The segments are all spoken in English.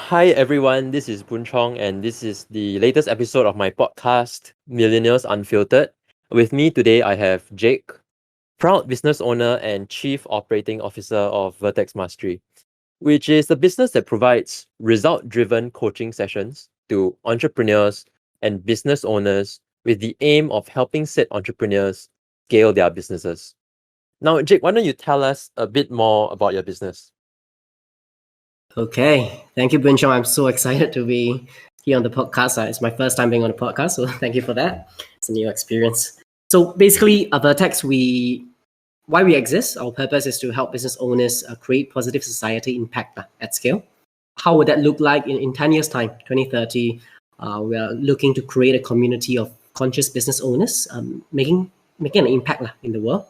Hi everyone, this is Boon Chong and this is the latest episode of my podcast, Millennials Unfiltered. With me today I have Jake, proud business owner and chief operating officer of Vertex Mastery, which is a business that provides result-driven coaching sessions to entrepreneurs and business owners with the aim of helping said entrepreneurs scale their businesses. Now, Jake, why don't you tell us a bit more about your business? Okay, thank you, Boon Chong. I'm so excited to be here on the podcast. It's my first time being on the podcast, so thank you for that. It's a new experience. So basically, at Vertex, why we exist, our purpose is to help business owners create positive society impact at scale. How would that look like in 10 years' time, 2030? We are looking to create a community of conscious business owners making an impact in the world.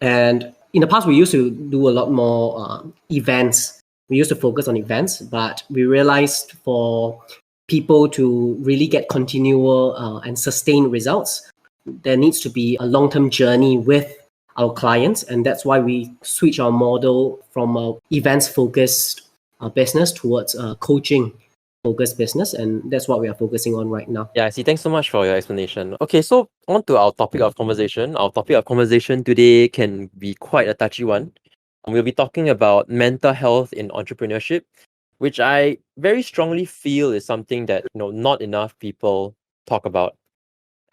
And in the past, we used to do a lot more events. We used to focus on events, but we realized for people to really get continual and sustained results, there needs to be a long-term journey with our clients. And that's why we switch our model from a events-focused business towards a coaching-focused business. And that's what we are focusing on right now. Yeah, I see. Thanks so much for your explanation. Okay, so on to our topic of conversation. Our topic of conversation today can be quite a touchy one. We'll be talking about mental health in entrepreneurship, which I very strongly feel is something that not enough people talk about.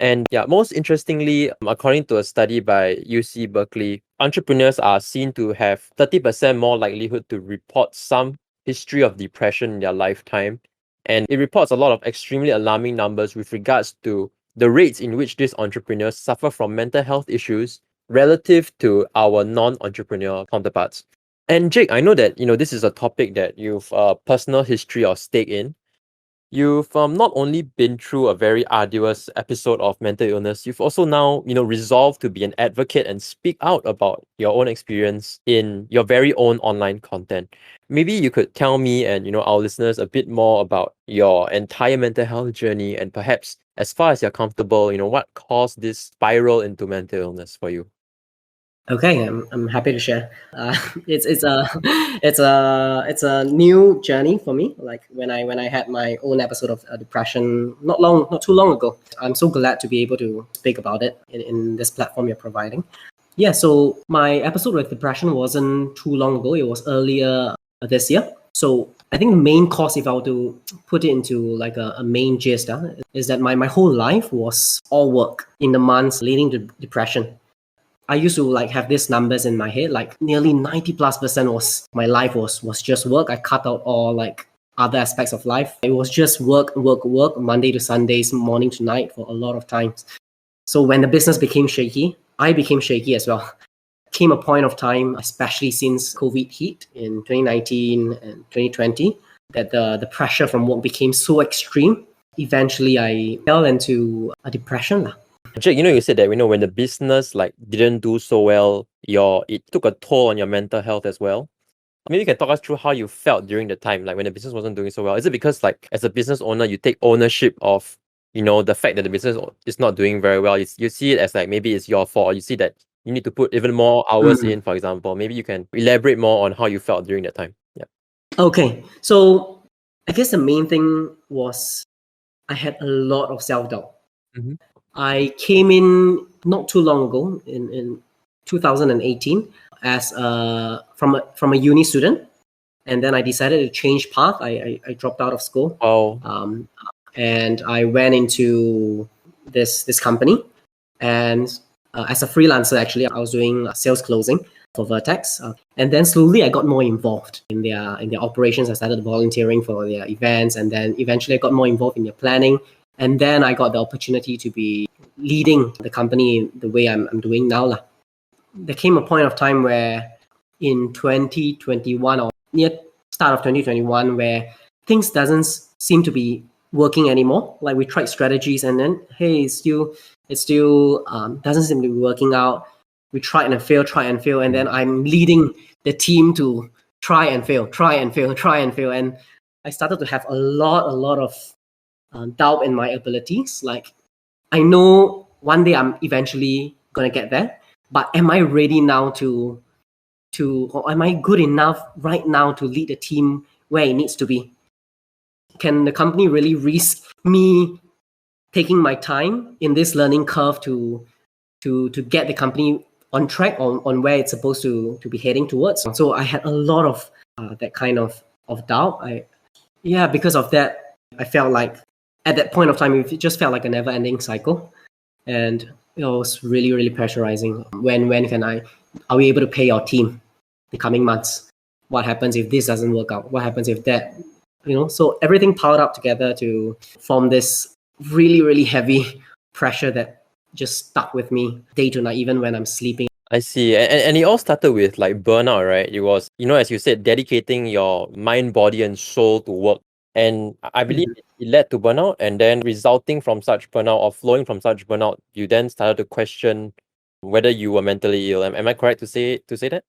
And yeah, most interestingly, according to a study by UC Berkeley, entrepreneurs are seen to have 30% more likelihood to report some history of depression in their lifetime. And it reports a lot of extremely alarming numbers with regards to the rates in which these entrepreneurs suffer from mental health issues relative to our non-entrepreneur counterparts. And Jake, I know that this is a topic that you've personal history or stake in. You've not only been through a very arduous episode of mental illness, you've also now resolved to be an advocate and speak out about your own experience in your very own online content. Maybe you could tell me and our listeners a bit more about your entire mental health journey, and perhaps as far as you're comfortable, what caused this spiral into mental illness for you. Okay, I'm happy to share. It's a new journey for me. Like when I had my own episode of depression not too long ago. I'm so glad to be able to speak about it in this platform you're providing. Yeah, so my episode with depression wasn't too long ago. It was earlier this year. So I think the main cause, if I were to put it into like a main gist, is that my whole life was all work in the months leading to depression. I used to have these numbers in my head, like nearly 90+% was my life was just work. I cut out all other aspects of life. It was just work, Monday to Sundays, morning to night for a lot of times. So when the business became shaky, I became shaky as well. Came a point of time, especially since COVID hit in 2019 and 2020, that the pressure from work became so extreme. Eventually, I fell into a depression. Jake, you said that when the business didn't do so well, it took a toll on your mental health as well. Maybe you can talk us through how you felt during the time, when the business wasn't doing so well. Is it because as a business owner, you take ownership of the fact that the business is not doing very well? You see it as maybe it's your fault, or you see that you need to put even more hours in, for example. Maybe you can elaborate more on how you felt during that time. Yeah. Okay, so I guess the main thing was I had a lot of self-doubt. Mm-hmm. I came in not too long ago in 2018 as from a uni student, and then I decided to change path. I dropped out of school. Wow. And I went into this company, and as a freelancer, actually, I was doing sales closing for Vertex, and then slowly I got more involved in their operations. I started volunteering for their events, and then eventually I got more involved in their planning. And then I got the opportunity to be leading the company the way I'm doing now. There came a point of time where in 2021 or near start of 2021 where things doesn't seem to be working anymore. Like we tried strategies and then, hey, it still doesn't seem to be working out. We try and fail. And then I'm leading the team to try and fail. And I started to have a lot of doubt in my abilities. Like, I know one day I'm eventually gonna get there, but am I ready now or am I good enough right now to lead the team where it needs to be? can the company really risk me taking my time in this learning curve to get the company on track on where it's supposed to be heading towards? So I had a lot of that kind of doubt. Because of that, I felt like at that point of time, it just felt like a never-ending cycle, and it was really, really pressurizing. When are we able to pay our team the coming months? What happens if this doesn't work out? What happens if that? So everything piled up together to form this really, really heavy pressure that just stuck with me day to night, even when I'm sleeping. I see. And it all started with like burnout, right? It was, as you said, dedicating your mind, body, and soul to work. And I believe it led to burnout, and then resulting from such burnout or flowing from such burnout, you then started to question whether you were mentally ill. Am I correct to say that?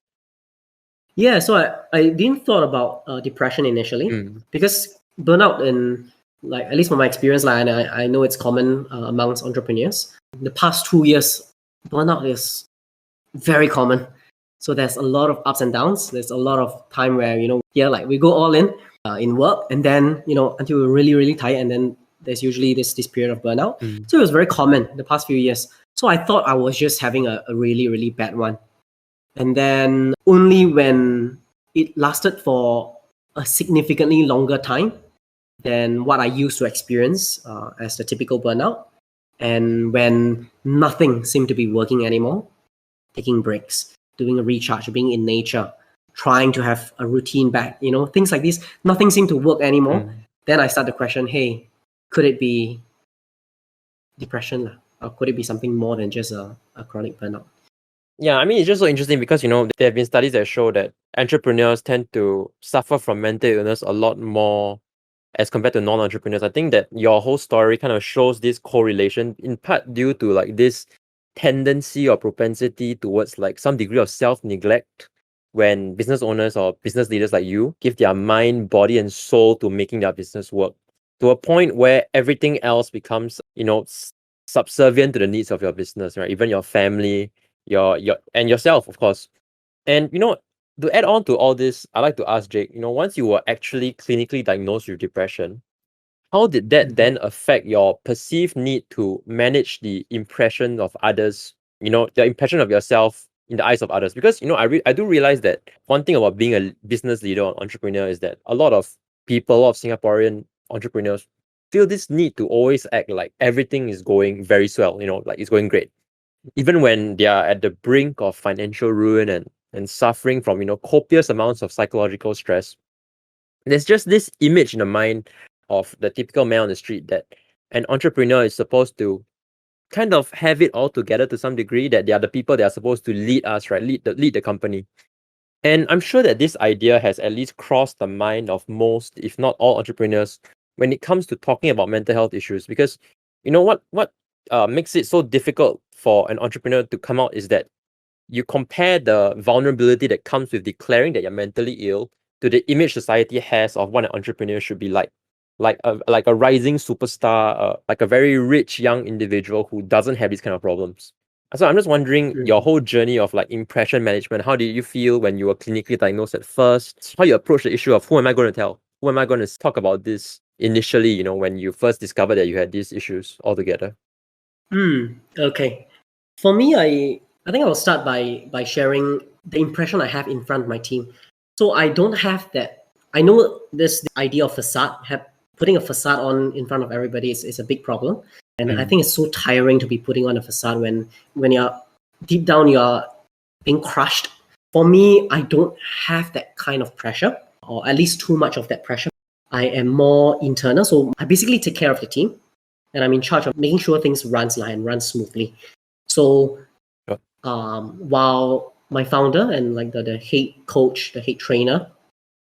Yeah, so I didn't thought about depression initially because burnout, in like at least from my experience, like, and I know it's common amongst entrepreneurs. The past 2 years, burnout is very common. So there's a lot of ups and downs. There's a lot of time where like we go all in work, and then until we're really, really tired, and then there's usually this period of burnout. So it was very common the past few years. So I thought I was just having a really, really bad one. And then only when it lasted for a significantly longer time than what I used to experience as the typical burnout, and when nothing seemed to be working anymore, taking breaks, doing a recharge, being in nature, trying to have a routine back, things like this, nothing seemed to work anymore. Then I started to question, hey, could it be depression? Or could it be something more than just a chronic burnout? Yeah, I mean, it's just so interesting because, there have been studies that show that entrepreneurs tend to suffer from mental illness a lot more as compared to non-entrepreneurs. I think that your whole story kind of shows this correlation, in part due to like this tendency or propensity towards like some degree of self-neglect when business owners or business leaders like you give their mind, body, and soul to making their business work to a point where everything else becomes, subservient to the needs of your business, right? Even your family, your and yourself, of course. And to add on to all this, I'd like to ask Jake, once you were actually clinically diagnosed with depression, how did that then affect your perceived need to manage the impression of others, the impression of yourself in the eyes of others? Because, I do realize that one thing about being a business leader or entrepreneur is that a lot of people, a lot of Singaporean entrepreneurs feel this need to always act like everything is going very swell, like it's going great. Even when they are at the brink of financial ruin and suffering from, copious amounts of psychological stress, there's just this image in the mind of the typical man on the street that an entrepreneur is supposed to kind of have it all together to some degree, that they are the people that are supposed to lead us, right? Lead the company. And I'm sure that this idea has at least crossed the mind of most, if not all, entrepreneurs when it comes to talking about mental health issues. Because what makes it so difficult for an entrepreneur to come out is that you compare the vulnerability that comes with declaring that you're mentally ill to the image society has of what an entrepreneur should be like a rising superstar, like a very rich young individual who doesn't have these kind of problems. So I'm just wondering your whole journey of like impression management. How did you feel when you were clinically diagnosed at first? How you approach the issue of who am I going to tell? Who am I going to talk about this initially, when you first discovered that you had these issues altogether? Okay. For me, I think I'll start by sharing the impression I have in front of my team. So I don't have that. I know this idea of facade, putting a facade on in front of everybody is a big problem. And I think it's so tiring to be putting on a facade when you're deep down, you're being crushed. For me, I don't have that kind of pressure, or at least too much of that pressure. I am more internal. So I basically take care of the team, and I'm in charge of making sure things run smoothly. So while my founder and like the head coach, the head trainer,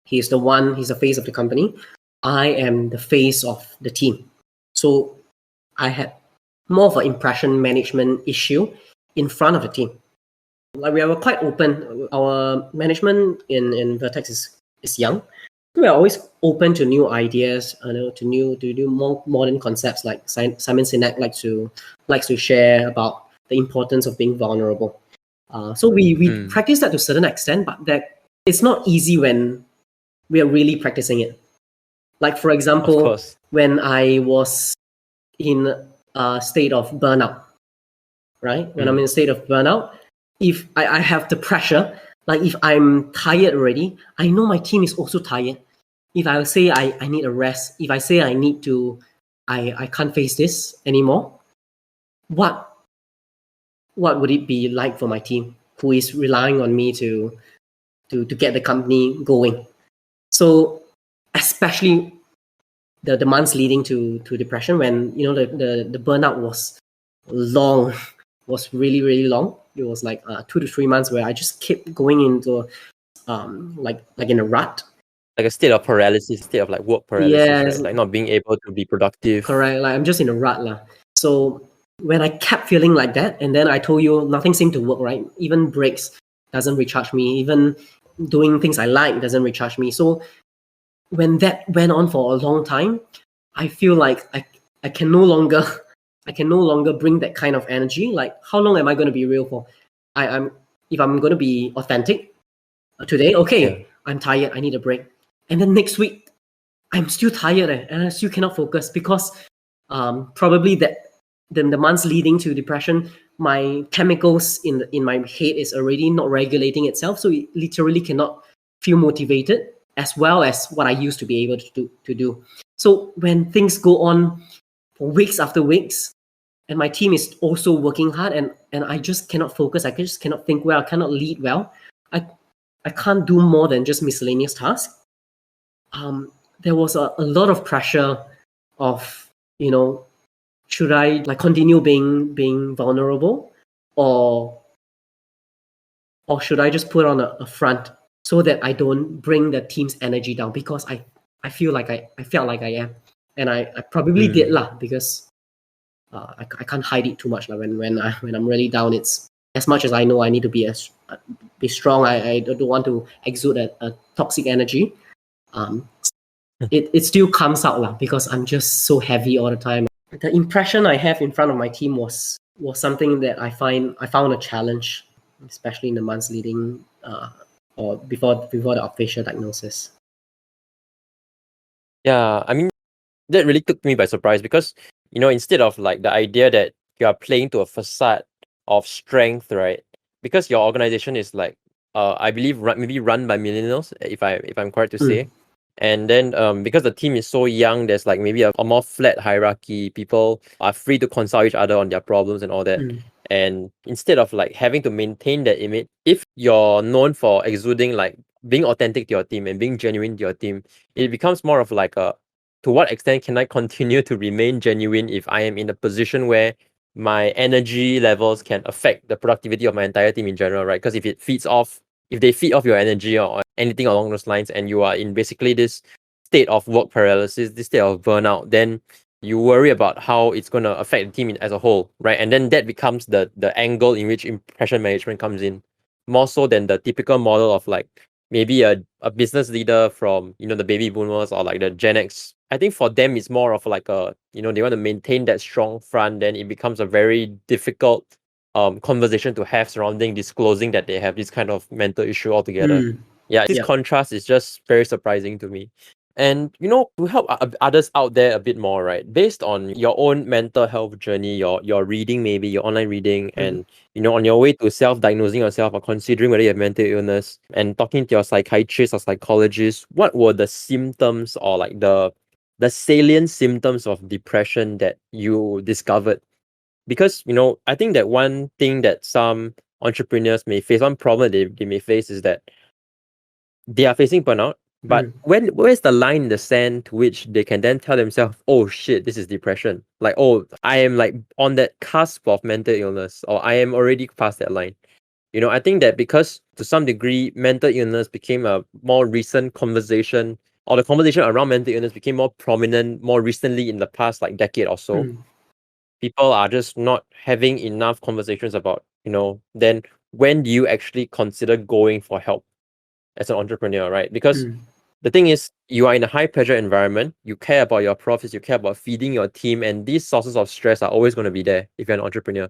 he's the face of the company, I am the face of the team. So I had more of an impression management issue in front of the team. Like we were quite open. Our management in Vertex is young. We are always open to new ideas, to do more modern concepts. Like Simon Sinek likes to share about the importance of being vulnerable. So we practice that to a certain extent, but that it's not easy when we are really practicing it. Like, for Of example, course. when I was in a state of burnout, right? When I'm in a state of burnout, if I have the pressure, like if I'm tired already, I know my team is also tired. If I say I need a rest, if I say I need to, I can't face this anymore, what would it be like for my team who is relying on me to get the company going? So especially the months leading to depression, when the burnout was long, was really really long. It was like 2 to 3 months where I just kept going into like in a rut. Like a state of paralysis, state of like work paralysis, Yes, right? Like not being able to be productive. correct. Like I'm just in a rut lah. So when I kept feeling like that, and then I told you nothing seemed to work, right? Even breaks doesn't recharge me. Even doing things I like doesn't recharge me. So when that went on for a long time, I feel like I can no longer bring that kind of energy. Like, how long am I going to be real for? I'm If I'm going to be authentic today, okay, Yeah. I'm tired, I need a break. And then next week, I'm still tired and I still cannot focus because probably that the months leading to depression, my chemicals in my head is already not regulating itself, so it literally cannot feel motivated as well as what I used to be able to do. So when things go on for weeks after weeks, and my team is also working hard, and I just cannot focus, I just cannot think well, I cannot lead well, I can't do more than just miscellaneous tasks. There was a lot of pressure of, should I like continue being vulnerable, or should I just put on a front so that I don't bring the team's energy down? Because I feel like I felt like I am, and I probably did lah, because I can't hide it too much lah. When I'm really down, it's as much as I know I need to be strong. I don't want to exude a toxic energy. It still comes out lah, because I'm just so heavy all the time. The impression I have in front of my team was something that I found a challenge, especially in the months leading or before the official diagnosis. Yeah, I mean, that really took me by surprise because, instead of like the idea that you are playing to a facade of strength, right? Because your organization is like, I believe maybe run by millennials, if I'm correct to say. And then because the team is so young, there's like maybe a more flat hierarchy. People are free to consult each other on their problems and all that. And instead of like having to maintain that image, if you're known for exuding like being authentic to your team and being genuine to your team, it becomes more of like a, to what extent can I continue to remain genuine if I am in a position where my energy levels can affect the productivity of my entire team in general, right? Because if they feed off your energy or anything along those lines, and you are in basically this state of work paralysis, this state of burnout, then you worry about how it's going to affect the team as a whole, right? And then that becomes the angle in which impression management comes in, more so than the typical model of like maybe a business leader from, the baby boomers or like the Gen X. I think for them it's more of like a, they want to maintain that strong front. Then it becomes a very difficult conversation to have surrounding disclosing that they have this kind of mental issue altogether. Yeah, this contrast is just very surprising to me. And to help others out there a bit more, right? Based on your own mental health journey, your reading, maybe your online reading, and on your way to self-diagnosing yourself or considering whether you have mental illness, and talking to your psychiatrist or psychologist, what were the symptoms or like the salient symptoms of depression that you discovered? Because I think that one thing that some entrepreneurs may face, one problem they may face, is that they are facing burnout, but where's the line in the sand to which they can then tell themselves, oh shit, this is depression, like, oh, I am like on that cusp of mental illness, or I am already past that line. I think that because to some degree mental illness became a more recent conversation, or the conversation around mental illness became more prominent more recently in the past like decade or so. People are just not having enough conversations about, then when do you actually consider going for help as an entrepreneur, right? Because the thing is, you are in a high pressure environment, you care about your profits, you care about feeding your team, and these sources of stress are always going to be there if you're an entrepreneur.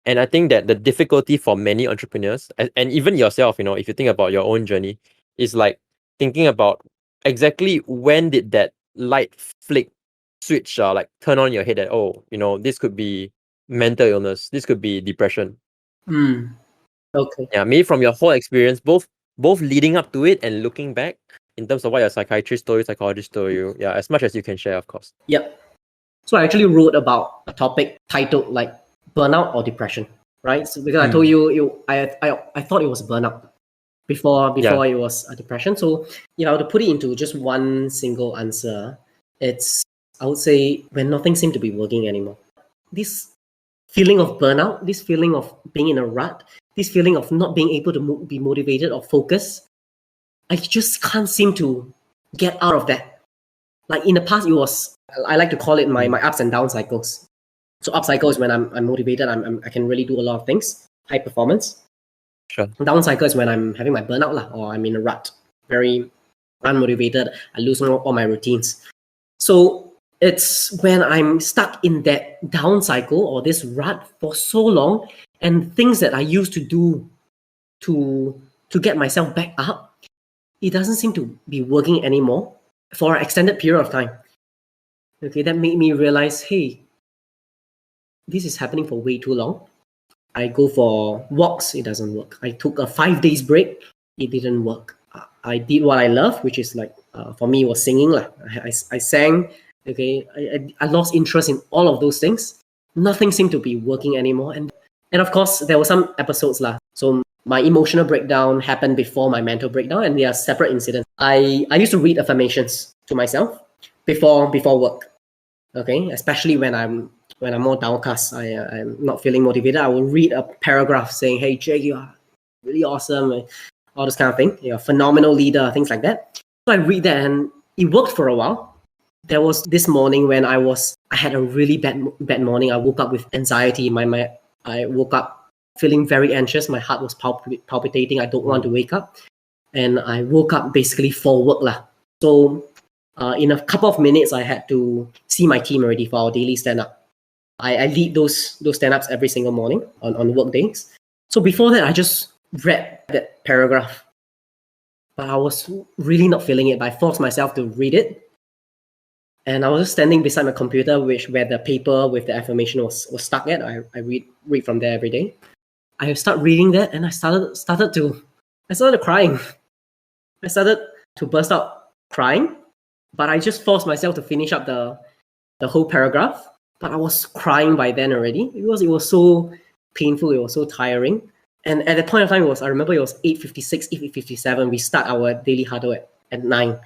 And I think that the difficulty for many entrepreneurs, and even yourself, if you think about your own journey, is like thinking about exactly when did that light flick switch like turn on your head that, oh, this could be mental illness, this could be depression? Okay. Yeah, maybe from your whole experience, both leading up to it and looking back, in terms of what your psychiatrist told you, psychologist told you. Yeah, as much as you can share, of course. Yep. So I actually wrote about a topic titled like burnout or depression, right? So because I told you, I thought it was burnout before it was a depression. So if I were to put it into just one single answer, it's, I would say, when nothing seemed to be working anymore. This feeling of burnout, this feeling of being in a rut, this feeling of not being able to be motivated or focus, I just can't seem to get out of that. Like in the past, it was, I like to call it my ups and down cycles. So up cycle is when I'm motivated, I can really do a lot of things, high performance. Sure. Down cycle is when I'm having my burnout or I'm in a rut, very unmotivated, I lose all my routines. So it's when I'm stuck in that down cycle or this rut for so long, and things that I used to do to get myself back up, it doesn't seem to be working anymore for an extended period of time. Okay, that made me realize, hey, this is happening for way too long. I go for walks, it doesn't work. I took a 5 days break, it didn't work. I did what I love, which is like, for me, it was singing. I sang, okay. I lost interest in all of those things. Nothing seemed to be working anymore. And of course, there were some episodes. So my emotional breakdown happened before my mental breakdown, and they are separate incidents. I used to read affirmations to myself before work, okay, especially when I'm more downcast, I'm not feeling motivated. I will read a paragraph saying, hey, Jake, you are really awesome, all this kind of thing. You're a phenomenal leader, things like that. So I read that, and it worked for a while. There was this morning when I had a really bad morning. I woke up with anxiety. I woke up feeling very anxious. My heart was palpitating. I don't want to wake up. And I woke up basically for work. So in a couple of minutes, I had to see my team already for our daily stand-up. I lead those stand-ups every single morning on work days. So before that, I just read that paragraph. But I was really not feeling it, but I forced myself to read it. And I was just standing beside my computer, where the paper with the affirmation was stuck at. I read from there every day. I started reading that, and I started crying. I started to burst out crying, but I just forced myself to finish up the whole paragraph. But I was crying by then already because it was so painful. It was so tiring. And at that point of time, I remember it was 8:56, 8:57. We start our daily huddle at 9.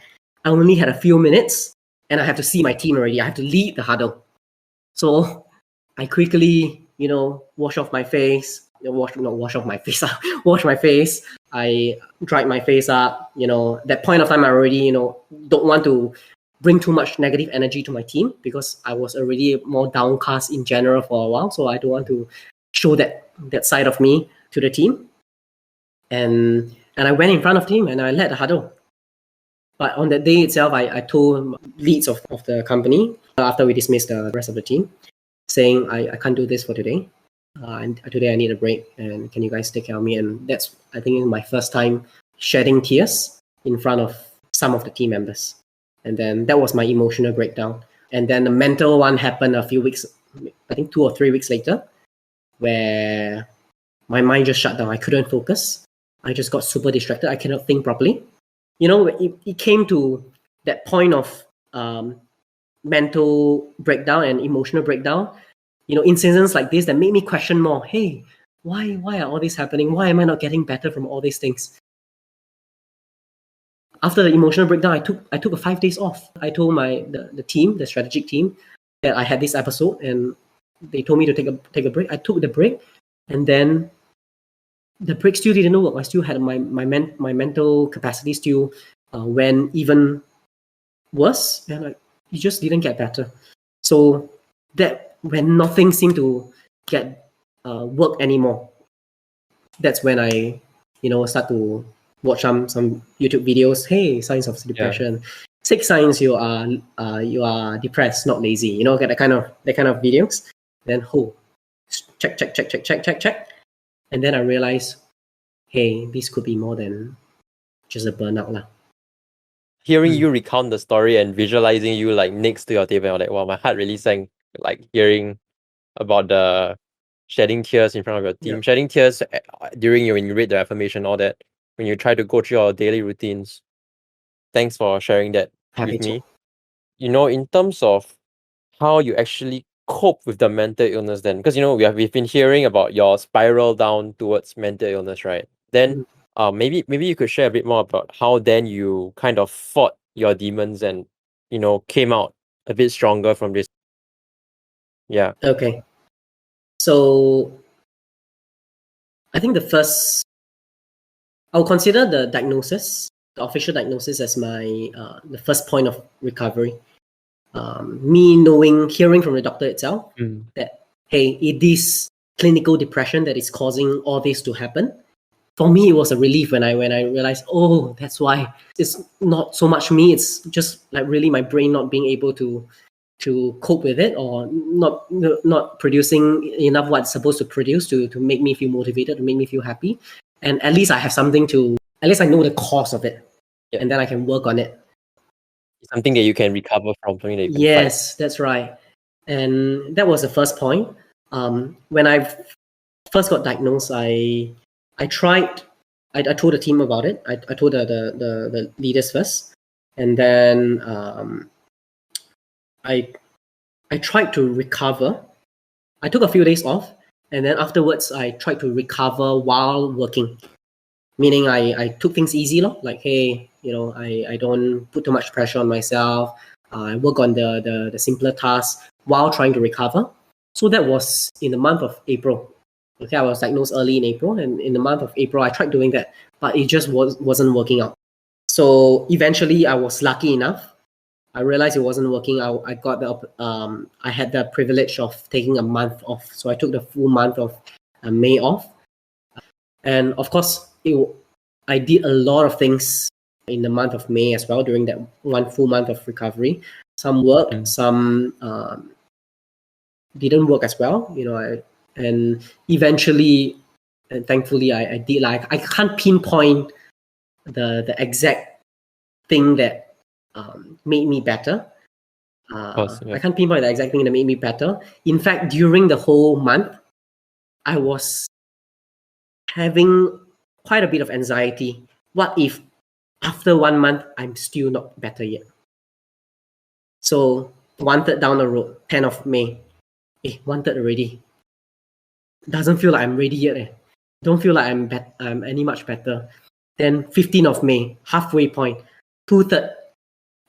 I only had a few minutes, and I have to see my team already. I have to lead the huddle. So I quickly, wash my face. I dried my face up. That point of time, I already, don't want to bring too much negative energy to my team because I was already more downcast in general for a while. So I don't want to show that side of me to the team. And I went in front of the team and I led the huddle. But on that day itself, I told leads of the company after we dismissed the rest of the team, saying, I can't do this for today. And today I need a break, and can you guys take care of me? And that's, I think, my first time shedding tears in front of some of the team members. And then that was my emotional breakdown. And then the mental one happened a few weeks, I think 2 or 3 weeks later, where my mind just shut down. I couldn't focus. I just got super distracted. I cannot think properly. It came to that point of mental breakdown and emotional breakdown. Incidents like this that made me question more. Hey, why are all this happening? Why am I not getting better from all these things? After the emotional breakdown, I took a 5 days off. I told the team, the strategic team, that I had this episode, and they told me to take a break. I took the break, and then the break still didn't work. I still had my mental capacity still went even worse, and it just didn't get better. So that when nothing seemed to get work anymore, that's when I start to watch some YouTube videos. Hey, signs of depression. 6 signs you are depressed, not lazy. Get that kind of videos. Then check. And then I realized, hey, this could be more than just a burnout. hearing you recount the story and visualizing you like next to your table, I'm like, wow, my heart really sank, like hearing about the shedding tears in front of your team, shedding tears during when you read the affirmation, all that, when you try to go through your daily routines. Thanks for sharing that with me. You know, in terms of how you actually cope with the mental illness then, because you know we've been hearing about your spiral down towards mental illness, right? Then maybe you could share a bit more about how then you kind of fought your demons and, you know, came out a bit stronger from this. Yeah. Okay. So I think I'll consider the diagnosis, the official diagnosis, as my the first point of recovery. Me hearing from the doctor itself that, hey, it is clinical depression that is causing all this to happen. For me, it was a relief when I realized, oh, that's why. It's not so much me. It's just like really my brain not being able to cope with it, or not producing enough what it's supposed to produce to make me feel motivated, to make me feel happy. And at least I have something at least I know the cause of it, and then I can work on it. Something that you can recover from, something that you can Yes, that's right. And that was the first point. When I first got diagnosed, I told the team about it. I told the leaders first, and then I tried to recover. I took a few days off, and then afterwards I tried to recover while working. Meaning I took things easy, like, hey, you know, I don't put too much pressure on myself. I work on the simpler tasks while trying to recover. So that was in the month of April. Okay, I was diagnosed early in April, and in the month of April, I tried doing that, but it just wasn't working out. So eventually, I was lucky enough. I realized it wasn't working. I had the privilege of taking a month off. So I took the full month of May off, and of course, I did a lot of things in the month of May as well during that one full month of recovery. Some worked, some didn't work as well. You know, and eventually, and thankfully, I did. Like, I can't pinpoint the exact thing that made me better. I can't pinpoint the exact thing that made me better. In fact, during the whole month, I was having quite a bit of anxiety. What if after 1 month I'm still not better yet? So 1/3 down the road, 10th of May, 1/3 already. Doesn't feel like I'm ready yet. Don't feel like I'm any much better. Then 15th of May, halfway point, 2/3,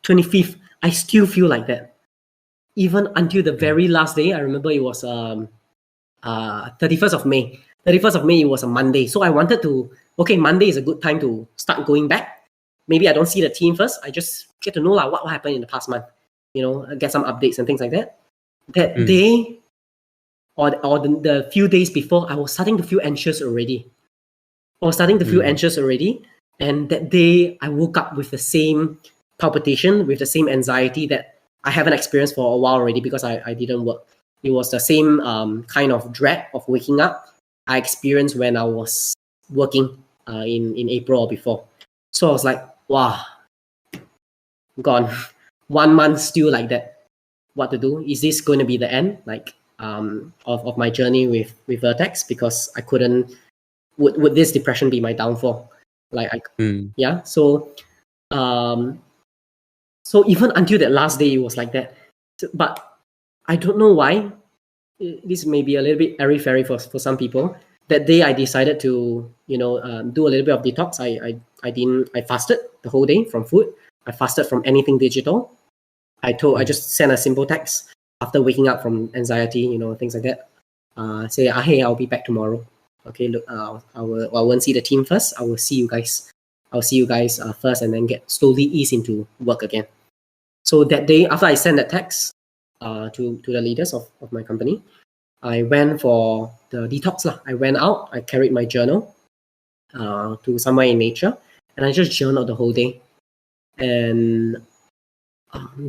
25th, I still feel like that. Even until the very last day, I remember it was 31st of May. 31st of May, it was a Monday. So I wanted to, okay, Monday is a good time to start going back. Maybe I don't see the team first. I just get to know what happened in the past month. You know, get some updates and things like that. That day, or the few days before, I was starting to feel anxious already. And that day, I woke up with the same palpitation, with the same anxiety that I haven't experienced for a while already because I didn't work. It was the same kind of dread of waking up I experienced when I was working in April or before. So I was like, wow, gone. 1 month still like that. What to do? Is this going to be the end, of my journey with Vertex? Because I couldn't. Would this depression be my downfall? Yeah. So even until that last day, it was like that. But I don't know why. This may be a little bit airy-fairy for some people. That day, I decided to do a little bit of detox. I fasted the whole day from food. I fasted from anything digital. I just sent a simple text after waking up from anxiety, things like that. Say, hey, I'll be back tomorrow. Okay, look, I won't see the team first. I will see you guys. I'll see you guys first, and then get slowly ease into work again. So that day, after I sent that text to the leaders of my company, I went for the detox. I went out. I carried my journal to somewhere in nature, and I just journaled the whole day. And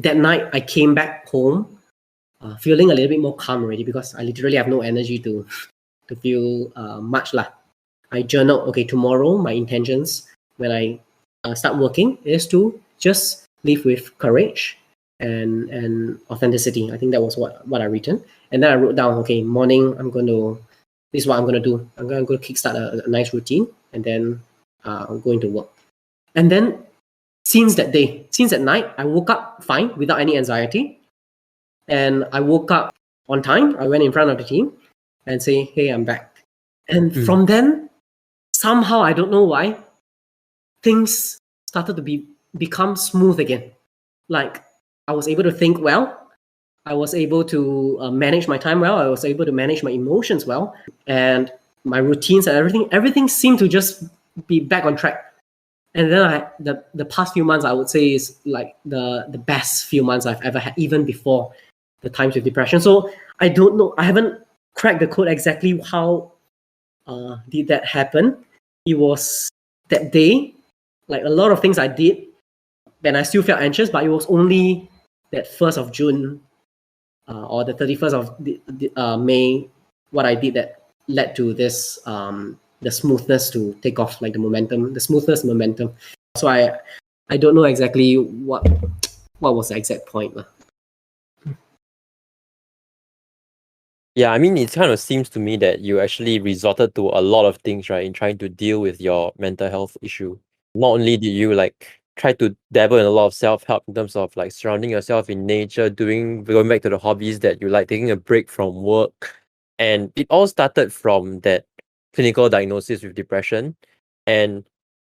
that night, I came back home feeling a little bit more calm already because I literally have no energy to feel much. I journaled, okay, tomorrow my intentions when I start working is to just live with courage and authenticity. I think that was what I written. And then I wrote down, okay, morning, this is what I'm going to do. I'm going to kickstart a nice routine, and then I'm going to work. And then since that night, I woke up fine without any anxiety. And I woke up on time. I went in front of the team and say, hey, I'm back. And from then, somehow, I don't know why, things started to become smooth again. Like, I was able to think well. I was able to manage my time well. I was able to manage my emotions well. And my routines and everything seemed to just be back on track. And then the past few months, I would say, is like the best few months I've ever had, even before the times with depression. So I don't know. I haven't cracked the code exactly how did that happen. It was that day, like a lot of things I did, and I still felt anxious, but it was only that 1st of June or the 31st of May, what I did that led to this, the smoothness to take off, like the smoothness momentum. So I don't know exactly what was the exact point. Yeah, I mean, it kind of seems to me that you actually resorted to a lot of things, right, in trying to deal with your mental health issue. Not only did you try to dabble in a lot of self-help in terms of surrounding yourself in nature, going back to the hobbies that you like, taking a break from work. And it all started from that clinical diagnosis with depression. And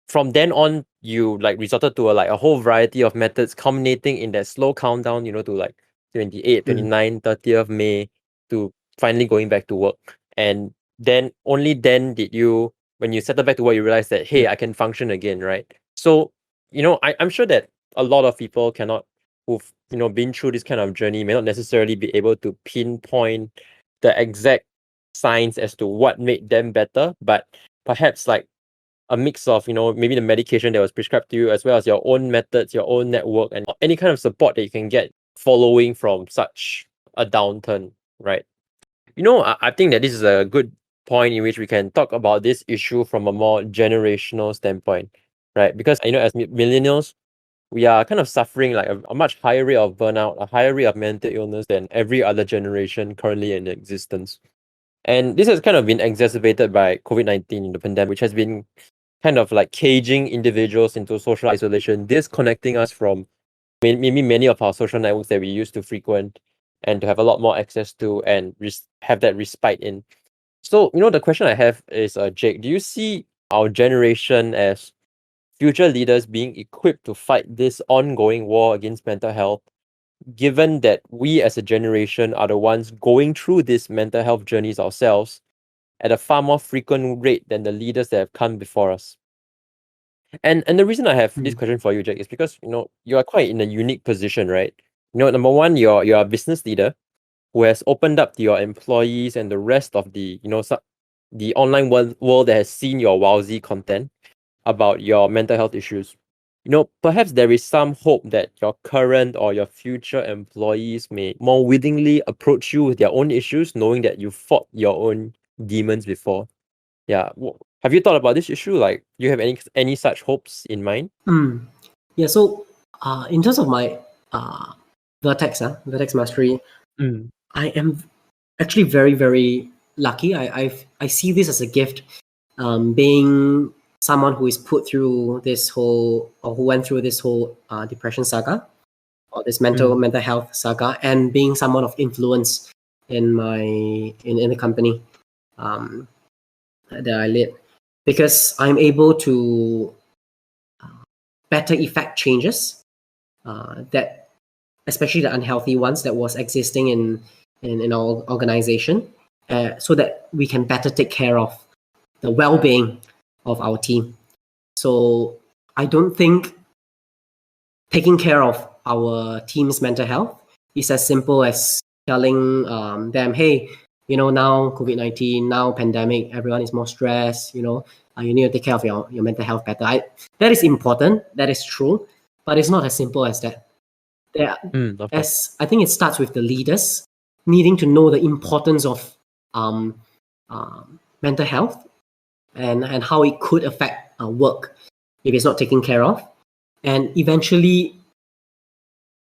from then on, you resorted to a whole variety of methods, culminating in that slow countdown, to 28, 29, 30th May, to finally going back to work. And then only then did you, when you settle back to work, you realize that, hey, I can function again, right? So, I'm sure that a lot of people who've been through this kind of journey may not necessarily be able to pinpoint the exact signs as to what made them better, but perhaps a mix of maybe the medication that was prescribed to you, as well as your own methods, your own network, and any kind of support that you can get following from such a downturn, right? I think that this is a good point in which we can talk about this issue from a more generational standpoint, right? Because as millennials, we are kind of suffering a much higher rate of burnout, a higher rate of mental illness than every other generation currently in existence. And this has kind of been exacerbated by COVID-19, the pandemic, which has been kind of caging individuals into social isolation, disconnecting us from maybe many of our social networks that we used to frequent and to have a lot more access to and have that respite in. So, the question I have is, Jake, do you see our generation as future leaders being equipped to fight this ongoing war against mental health, given that we as a generation are the ones going through these mental health journeys ourselves at a far more frequent rate than the leaders that have come before us? And the reason I have this question for you, Jake, is because you are quite in a unique position, right? Number one, you're a business leader who has opened up to your employees and the rest of the the online world that has seen your wowsy content about your mental health issues. Perhaps there is some hope that your current or your future employees may more willingly approach you with their own issues, knowing that you fought your own demons before. Yeah. Have you thought about this issue? Do you have any such hopes in mind? Yeah. So, in terms of my Vertex Mastery, I am actually very, very lucky. I see this as a gift. Being someone who is put through this whole, or who went through this whole depression saga, or this mental health saga, and being someone of influence in the company that I lead, because I'm able to better effect changes that, especially the unhealthy ones that was existing in our organization, so that we can better take care of the well-being of our team. So I don't think taking care of our team's mental health is as simple as telling them, hey, now COVID-19, now pandemic, everyone is more stressed, you need to take care of your mental health better. That is important, that is true, but it's not as simple as that. As I think it starts with the leaders needing to know the importance of mental health and how it could affect work if it's not taken care of. and eventually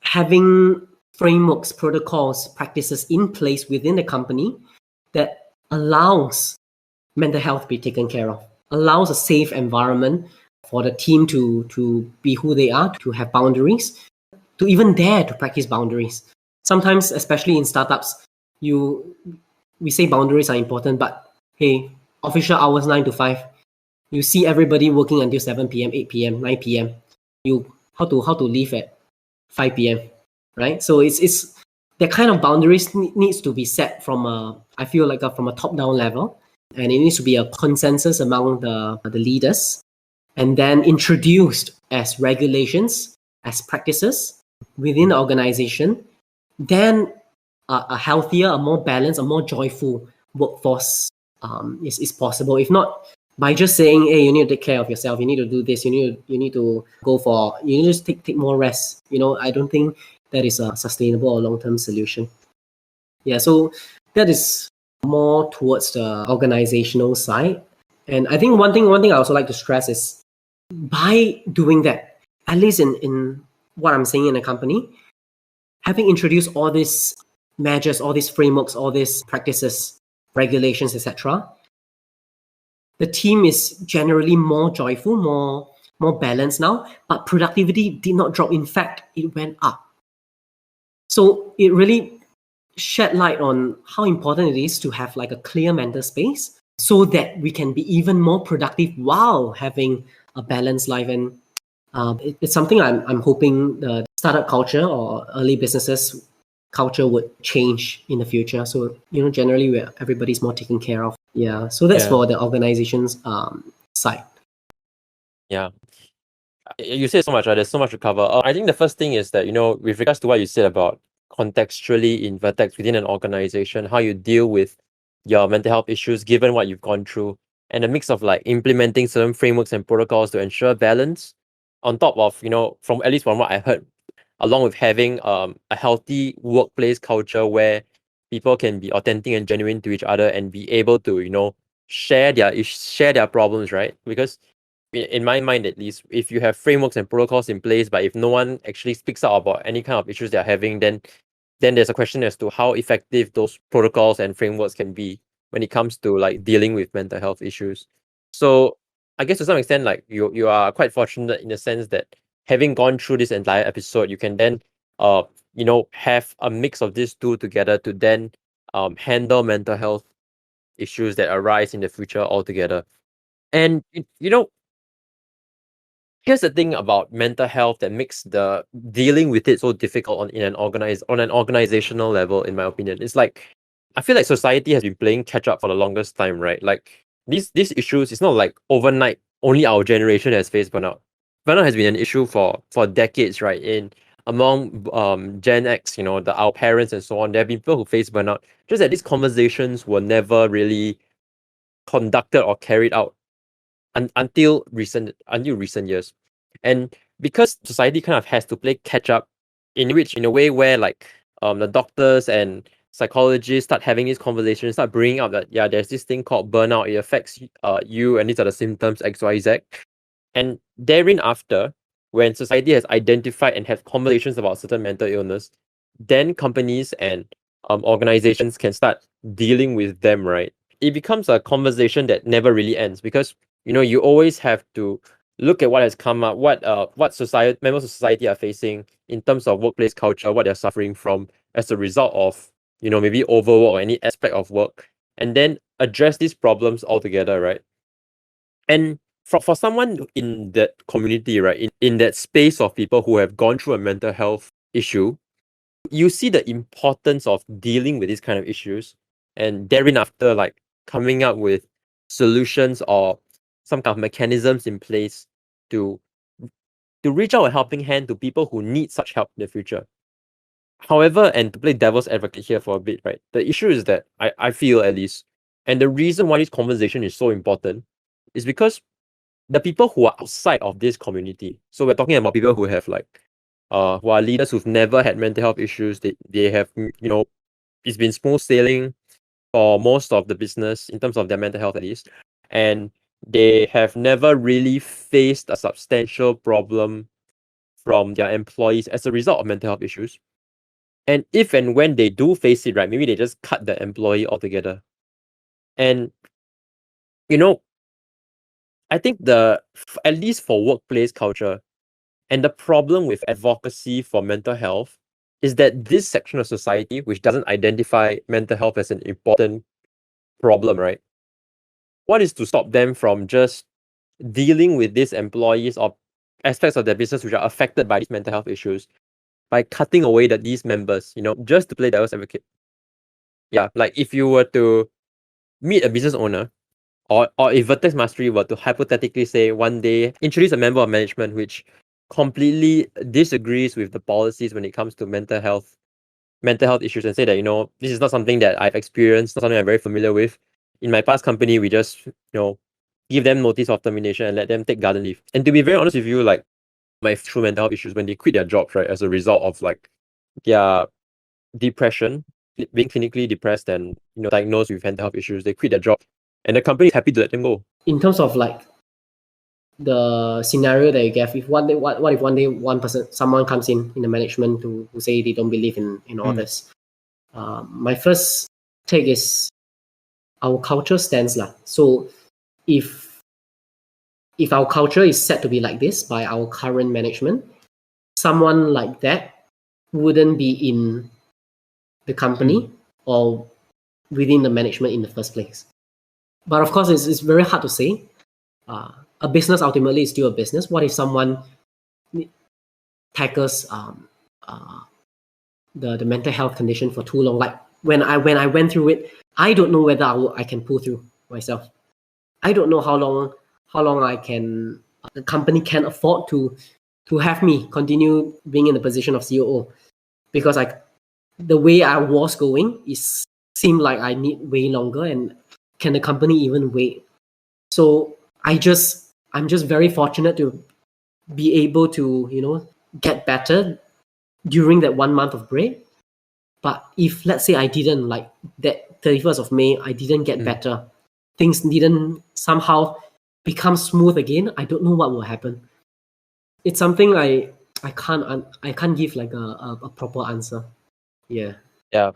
having frameworks, protocols, practices in place within the company that allows mental health to be taken care of, allows a safe environment for the team to be who they are, to have boundaries, to even dare to practice boundaries. Sometimes, especially in startups, we say boundaries are important, but hey, official hours 9 to 5. You see everybody working until 7 p.m., 8 p.m., 9 p.m. You how to leave at 5 p.m. Right? So it's that kind of boundaries needs to be set from I feel like from a top down level, and it needs to be a consensus among the leaders, and then introduced as regulations, as practices within the organization. Then a healthier, a more balanced, a more joyful workforce is possible. If not, by just saying, "Hey, you need to take care of yourself. You need to do this. You need to go for. You need to take more rest." I don't think that is a sustainable or long term solution. Yeah, so that is more towards the organizational side. And I think one thing I also like to stress is by doing that, at least in what I'm saying in a company, having introduced all these measures, all these frameworks, all these practices, regulations, etc., the team is generally more joyful, more balanced now, but productivity did not drop. In fact, it went up. So it really shed light on how important it is to have like a clear mental space so that we can be even more productive while having a balanced life. And it's something I'm hoping the startup culture or early businesses culture would change in the future. So generally where everybody's more taken care of. Yeah. So that's for the organization's side. Yeah. You say so much, right? There's so much to cover. I think the first thing is that, with regards to what you said about contextually in vertex within an organization, how you deal with your mental health issues given what you've gone through, and a mix of like implementing certain frameworks and protocols to ensure balance on top of, from at least from what I heard, along with having a healthy workplace culture where people can be authentic and genuine to each other and be able to, share their problems, right? Because in my mind at least, if you have frameworks and protocols in place, but if no one actually speaks out about any kind of issues they're having, then there's a question as to how effective those protocols and frameworks can be when it comes to like dealing with mental health issues. So I guess to some extent, like you are quite fortunate in the sense that having gone through this entire episode, you can then have a mix of these two together to then handle mental health issues that arise in the future altogether. And here's the thing about mental health that makes the dealing with it so difficult on an organizational level, in my opinion. It's like I feel like society has been playing catch up for the longest time, right? Like these issues, it's not like overnight only our generation has faced burnout. Burnout has been an issue for decades, right? Among Gen X, our parents and so on, there have been people who face burnout. Just that these conversations were never really conducted or carried out until recent years. And because society kind of has to play catch up in a way where like the doctors and psychologists start having these conversations, start bringing up that there's this thing called burnout, it affects you, and these are the symptoms XYZ. And therein after, when society has identified and have conversations about certain mental illness, then companies and organizations can start dealing with them, right? It becomes a conversation that never really ends because you always have to look at what has come up, what members of society are facing in terms of workplace culture, what they're suffering from as a result of maybe overwork or any aspect of work, and then address these problems altogether, right? And for someone in that community, right, in that space of people who have gone through a mental health issue, you see the importance of dealing with these kind of issues, and therein after like coming up with solutions or some kind of mechanisms in place to reach out a helping hand to people who need such help in the future. However, and to play devil's advocate here for a bit, right, the issue is that I feel at least, and the reason why this conversation is so important is because the people who are outside of this community, so we're talking about people who have like who are leaders who've never had mental health issues, they have it's been smooth sailing for most of the business in terms of their mental health at least, and they have never really faced a substantial problem from their employees as a result of mental health issues. And if and when they do face it, right, maybe they just cut the employee altogether. And, I think at least for workplace culture, and the problem with advocacy for mental health is that this section of society, which doesn't identify mental health as an important problem, right? What is to stop them from just dealing with these employees or aspects of their business which are affected by these mental health issues by cutting away these members, just to play devil's advocate? Yeah, like if you were to meet a business owner, or if Vertex Mastery were to hypothetically say one day introduce a member of management which completely disagrees with the policies when it comes to mental health issues, and say that this is not something that I've experienced, not something I'm very familiar with. In my past company, we just give them notice of termination and let them take garden leave. And to be very honest with you, like my true mental health issues when they quit their jobs, right, as a result of like their depression, being clinically depressed and diagnosed with mental health issues, they quit their job, and the company is happy to let them go. In terms of like the scenario that you gave, if what if one day someone comes in the management to say they don't believe in all this, my first take is our culture stands lah. So if our culture is set to be like this by our current management, someone like that wouldn't be in the company or within the management in the first place. But of course, it's very hard to say. A business ultimately is still a business. What if someone tackles the mental health condition for too long? Like when I went through it, I don't know whether I can pull through myself. I don't know how long I can. The company can afford to have me continue being in the position of COO, because the way I was going seemed like I need way longer, and can the company even wait? So I'm just very fortunate to be able to get better during that 1 month of break. But if let's say I didn't, like that 31st of May, I didn't get better, things didn't somehow become smooth again, I don't know what will happen. It's something I can't give like a proper answer. Yeah. Yeah,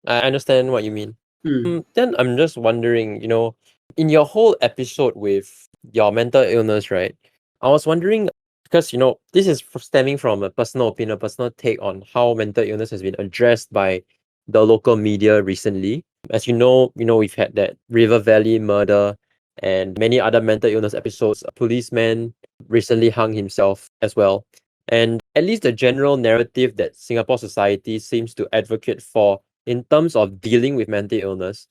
I understand what you mean. Then I'm just wondering, in your whole episode with your mental illness, right? I was wondering, because this is stemming from a personal opinion, a personal take on how mental illness has been addressed by the local media recently. As you know, we've had that River Valley murder and many other mental illness episodes. A policeman recently hung himself as well. And at least the general narrative that Singapore society seems to advocate for in terms of dealing with mental illness,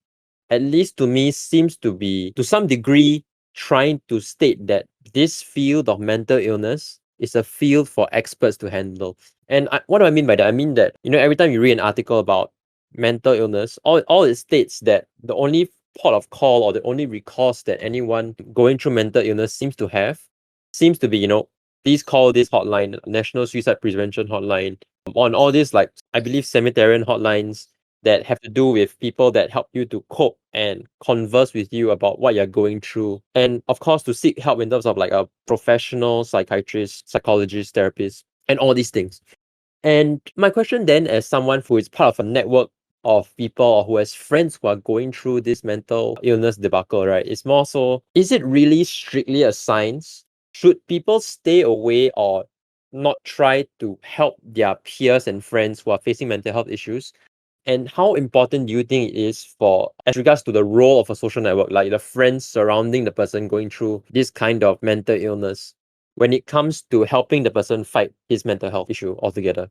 at least to me, seems to be, to some degree, trying to state that this field of mental illness is a field for experts to handle. And what do I mean by that? I mean that, every time you read an article about mental illness, all it states that the only port of call or the only recourse that anyone going through mental illness seems to be, please call this hotline, National Suicide Prevention Hotline, on all these, like, I believe, cemeterian hotlines that have to do with people that help you to cope and converse with you about what you're going through. And of course, to seek help in terms of like a professional psychiatrist, psychologist, therapist, and all these things. And my question then, as someone who is part of a network of people or who has friends who are going through this mental illness debacle, right, is more so, is it really strictly a science? Should people stay away or not try to help their peers and friends who are facing mental health issues? And how important do you think it is for, as regards to the role of a social network, like the friends surrounding the person going through this kind of mental illness, when it comes to helping the person fight his mental health issue altogether?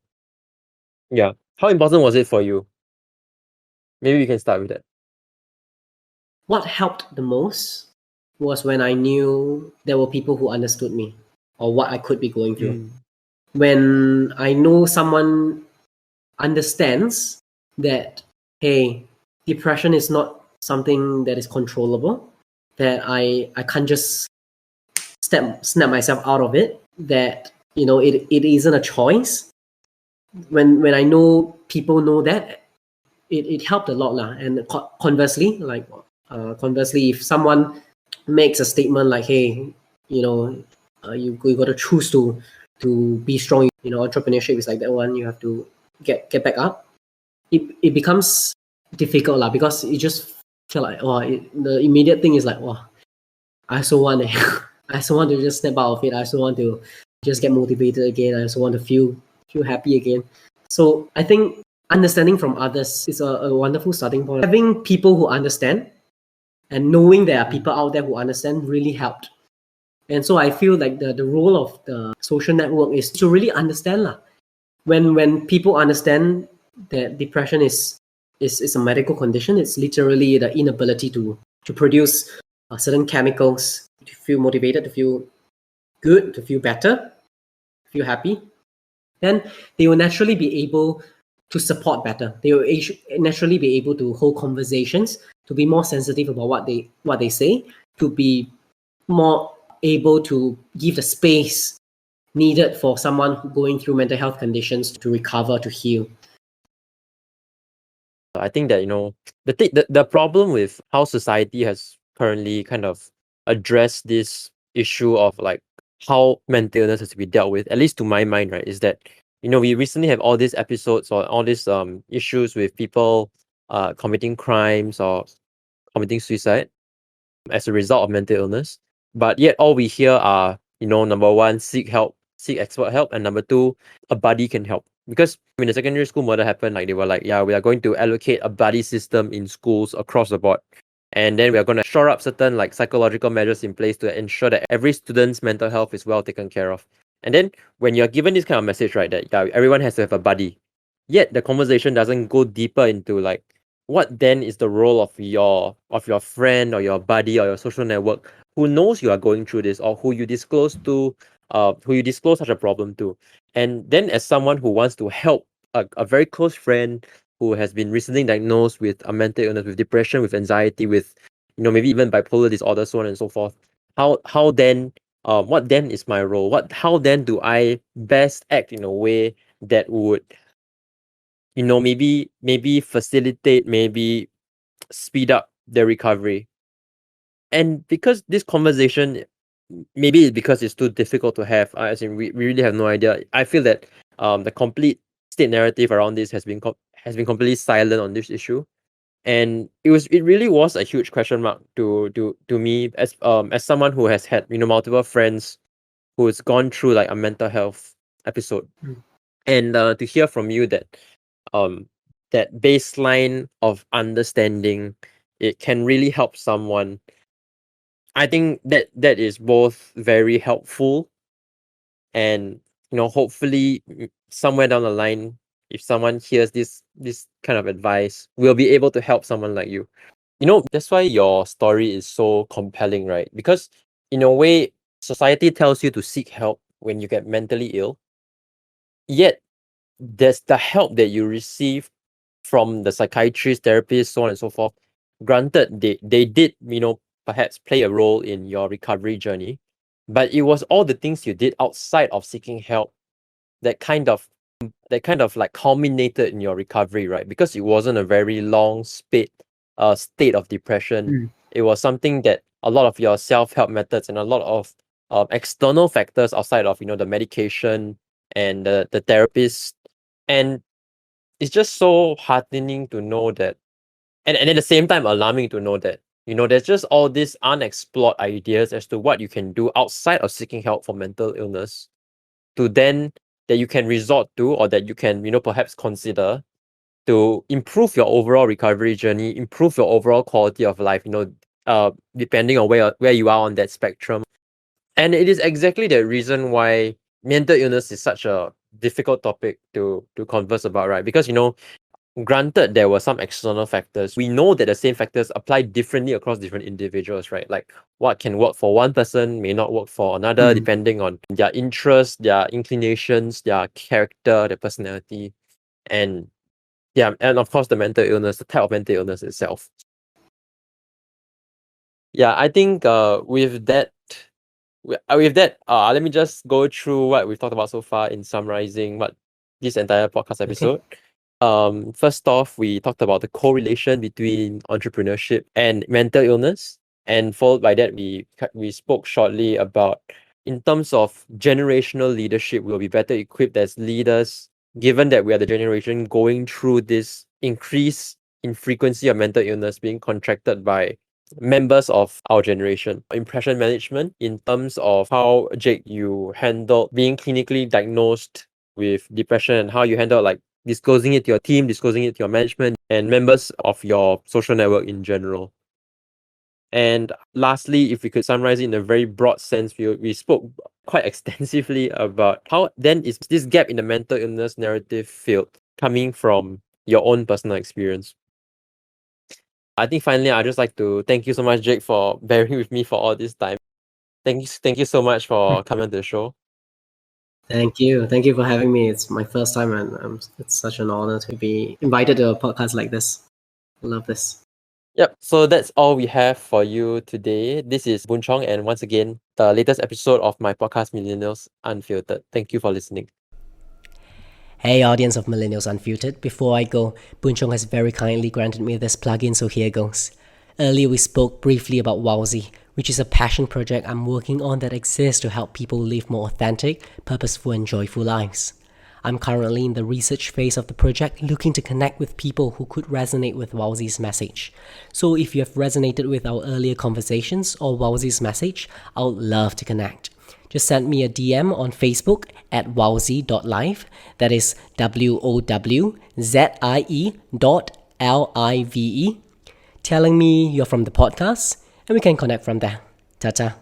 Yeah. How important was it for you? Maybe we can start with that. What helped the most was when I knew there were people who understood me or what I could be going through. When I know someone understands that, hey, depression is not something that is controllable, that I can't just snap myself out of it, that it isn't a choice. When I know people know that, it helped a lot lah. And conversely, if someone makes a statement like, hey, you got to choose to be strong, entrepreneurship is like that one. You have to get back up. It becomes difficult lah, because you just feel like, the immediate thing is like, I also want it. I also want to just step out of it. I also want to just get motivated again. I also want to feel happy again. So I think understanding from others is a wonderful starting point. Having people who understand and knowing there are people out there who understand really helped. And so I feel like the role of the social network is to really understand lah. When people understand that depression is a medical condition, it's literally the inability to produce certain chemicals to feel motivated, to feel good, to feel better, feel happy, then they will naturally be able to support better. They will naturally be able to hold conversations, to be more sensitive about what they say, to be more able to give the space needed for someone going through mental health conditions to recover, to heal. I think that the problem with how society has currently kind of addressed this issue of like how mental illness has to be dealt with, at least to my mind, right, is that we recently have all these episodes or all these issues with people committing crimes or committing suicide as a result of mental illness, but yet all we hear are number one, seek expert help, and number two, a buddy can help. Because when the secondary school murder happened, like they were like, yeah, we are going to allocate a buddy system in schools across the board, and then we are going to shore up certain like psychological measures in place to ensure that every student's mental health is well taken care of. And then when you're given this kind of message, right, that everyone has to have a buddy, yet the conversation doesn't go deeper into like what then is the role of your friend or your buddy or your social network who knows you are going through this, or who you disclose such a problem to. And then as someone who wants to help a very close friend who has been recently diagnosed with a mental illness, with depression, with anxiety, with maybe even bipolar disorder, so on and so forth, how then what then is my role? How then do I best act in a way that would maybe facilitate, maybe speed up their recovery? And because this conversation, maybe because it's too difficult to have, as in we really have no idea. I feel that the complete state narrative around this has been completely silent on this issue, and it really was a huge question mark to me as someone who has had multiple friends who has gone through like a mental health episode, and to hear from you that that baseline of understanding, it can really help someone. I think that is both very helpful, and hopefully somewhere down the line, if someone hears this kind of advice, we'll be able to help someone like you. That's why your story is so compelling, right? Because in a way, society tells you to seek help when you get mentally ill, yet there's the help that you receive from the psychiatrist, therapist, so on and so forth. Granted, they did perhaps play a role in your recovery journey, but it was all the things you did outside of seeking help that kind of like culminated in your recovery, right? Because it wasn't a very long state of depression. It was something that a lot of your self-help methods and a lot of external factors outside of the medication and the therapist, and it's just so heartening to know that, and at the same time alarming to know that there's just all these unexplored ideas as to what you can do outside of seeking help for mental illness, to then that you can resort to, or that you can perhaps consider to improve your overall recovery journey, improve your overall quality of life, depending on where you are on that spectrum. And it is exactly the reason why mental illness is such a difficult topic to converse about, right? Because granted, there were some external factors. We know that the same factors apply differently across different individuals, right? Like what can work for one person may not work for another, depending on their interests, their inclinations, their character, their personality, and and of course the mental illness, the type of mental illness itself. Yeah, I think with that, let me just go through what we've talked about so far in summarizing what this entire podcast episode. First off, we talked about the correlation between entrepreneurship and mental illness, and followed by that, we spoke shortly about in terms of generational leadership, we'll be better equipped as leaders, given that we are the generation going through this increase in frequency of mental illness being contracted by members of our generation. Impression management, in terms of how, Jake, you handled being clinically diagnosed with depression and how you handled like disclosing it to your team, disclosing it to your management and members of your social network in general. And lastly, if we could summarize it in a very broad sense, we spoke quite extensively about how then is this gap in the mental illness narrative filled coming from your own personal experience. I think finally, I'd just like to thank you so much, Jake, for bearing with me for all this time. Thank you so much for coming to the show. Thank you for having me. It's my first time, and it's such an honor to be invited to a podcast like this. I love this. Yep, so that's all we have for you today. This is Boon Chong, and once again, the latest episode of my podcast, Millennials Unfiltered. Thank you for listening. Hey audience of Millennials Unfiltered, before I go, Boon Chong has very kindly granted me this plugin, so here goes. Earlier we spoke briefly about Wowsy, which is a passion project I'm working on that exists to help people live more authentic, purposeful and joyful lives. I'm currently in the research phase of the project, looking to connect with people who could resonate with Wowsy's message. So if you have resonated with our earlier conversations or Wowsy's message, I would love to connect. Just send me a DM on Facebook at wowzy.live, that is WOWZIE.LIVE, telling me you're from the podcast, and we can connect from there. Ta-ta.